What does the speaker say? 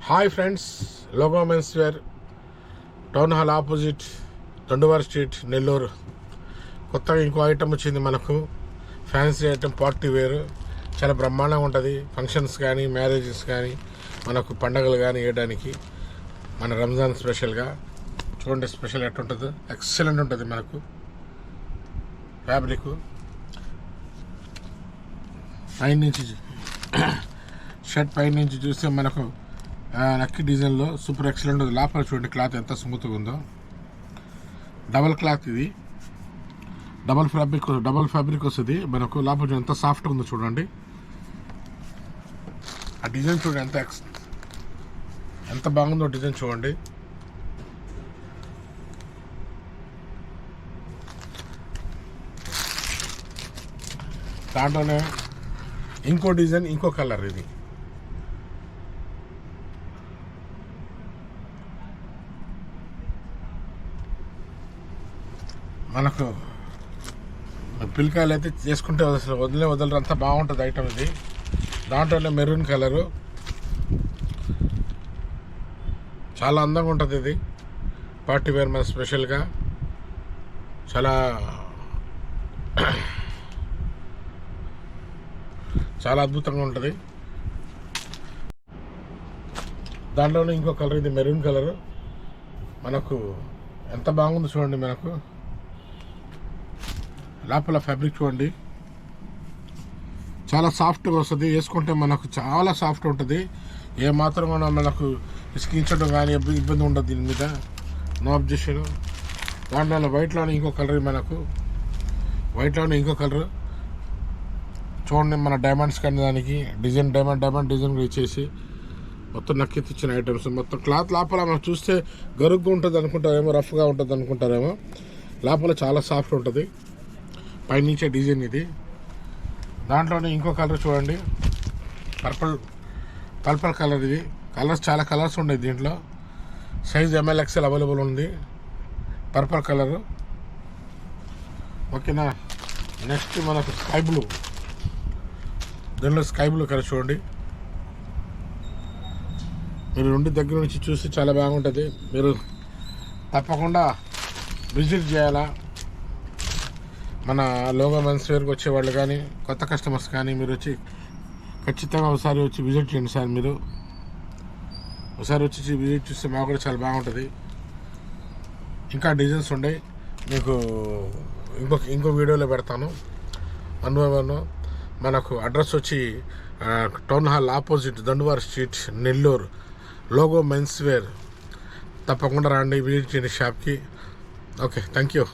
Hi friends, logo men's wear, town hall opposite, Danduvari street, Nellore. కొత్తగా ఇంకో item వచ్చింది మనకు. Fancy item, party wear. చాలా బ్రహ్మాండంగా ఉంటుంది. ఫంక్షన్స్ కానీ, మ్యారేజెస్ కానీ, మనకు పండగలు కానీ వేయడానికి. మన రంజాన్ స్పెషల్గా చూడండి. స్పెషల్ ఎట్టుంటుందో ఎక్సలెంట్ ఉంటుంది. మనకు ఫ్యాబ్రిక్ పైనుంచి షర్ట్ పైనుంచి చూస్తే మనకు లక్కీ డిజైన్లో సూపర్ ఎక్సలెంట్ ఉంది. లోపల చూడండి క్లాత్ ఎంత స్మూత్గా ఉందో. డబల్ క్లాత్, ఇది డబల్ ఫ్యాబ్రిక్ వస్తుంది మనకు. లోపల ఎంత సాఫ్ట్గా ఉందో చూడండి. ఆ డిజైన్ చూడండి ఎంత బాగుందో డిజైన్ చూడండి. దాంట్లోనే ఇంకో డిజైన్, ఇంకో కలర్. ఇది మనకు పిల్లకాయలు అయితే చేసుకుంటే అసలు వదలరు, అంతా బాగుంటుంది ఐటమ్ ఇది. దాంట్లోనే మెరూన్ కలరు, చాలా అందంగా ఉంటుంది. ఇది పార్టీ వేర్ మన స్పెషల్గా చాలా అద్భుతంగా ఉంటుంది. దాంట్లోనే ఇంకో కలర్, ఇది మెరూన్ కలరు. మనకు ఎంత బాగుందో చూడండి. మనకు లోపల ఫ్యాబ్రిక్ చూడండి, చాలా సాఫ్ట్గా వస్తుంది. వేసుకుంటే మనకు చాలా సాఫ్ట్ ఉంటుంది. ఏమాత్రం కూడా మనకు స్కించడం కానీ ఇబ్బంది ఉండదు దీని మీద. No objection. దాంట్లో వైట్లోనే ఇంకో కలర్, మనకు వైట్లోనే ఇంకో కలర్ చూడండి. మన డైమండ్స్ కానీ దానికి డిజైన్ డైమండ్ డిజైన్ కూడా ఇచ్చేసి మొత్తం నక్కెత్తిచ్చిన ఐటమ్స్. మొత్తం క్లాత్ లోపల మనం చూస్తే గరుగ్గా ఉంటుంది అనుకుంటారేమో, రఫ్గా ఉంటుంది అనుకుంటారేమో. లోపల చాలా సాఫ్ట్ ఉంటుంది. పైనుంచే డిజైన్ ఇది. దాంట్లోనే ఇంకో కలర్ చూడండి, పర్పుల్ కలర్. ఇది చాలా కలర్స్ ఉన్నాయి దీంట్లో. సైజ్ ML XL అవైలబుల్ ఉంది. Purple colour. ఓకేనా. నెక్స్ట్ మనకు స్కై బ్లూ. దీనిలో స్కై బ్లూ కలర్ చూడండి. మీరు రెండు దగ్గర నుంచి చూసి చాలా బాగుంటుంది. మీరు తప్పకుండా విజిట్ చేయాలా. మన లోగో మెన్స్ వేర్కి వచ్చేవాళ్ళు కానీ, కొత్త కస్టమర్స్ కానీ మీరు వచ్చి ఖచ్చితంగా ఒకసారి వచ్చి విజిట్ చేయండి సార్. మీరు ఒకసారి వచ్చి విజిట్ చూస్తే మాకు కూడా చాలా బాగుంటుంది. ఇంకా డిజైన్స్ ఉన్నాయి, మీకు ఇంకో వీడియోలో పెడతాను 1 by 1. మనకు అడ్రస్ వచ్చి town hall opposite, Danduvari street, Nellore. Logo men's wear. తప్పకుండా రండి, విజిట్ చేయండి షాప్కి. Okay, thank you.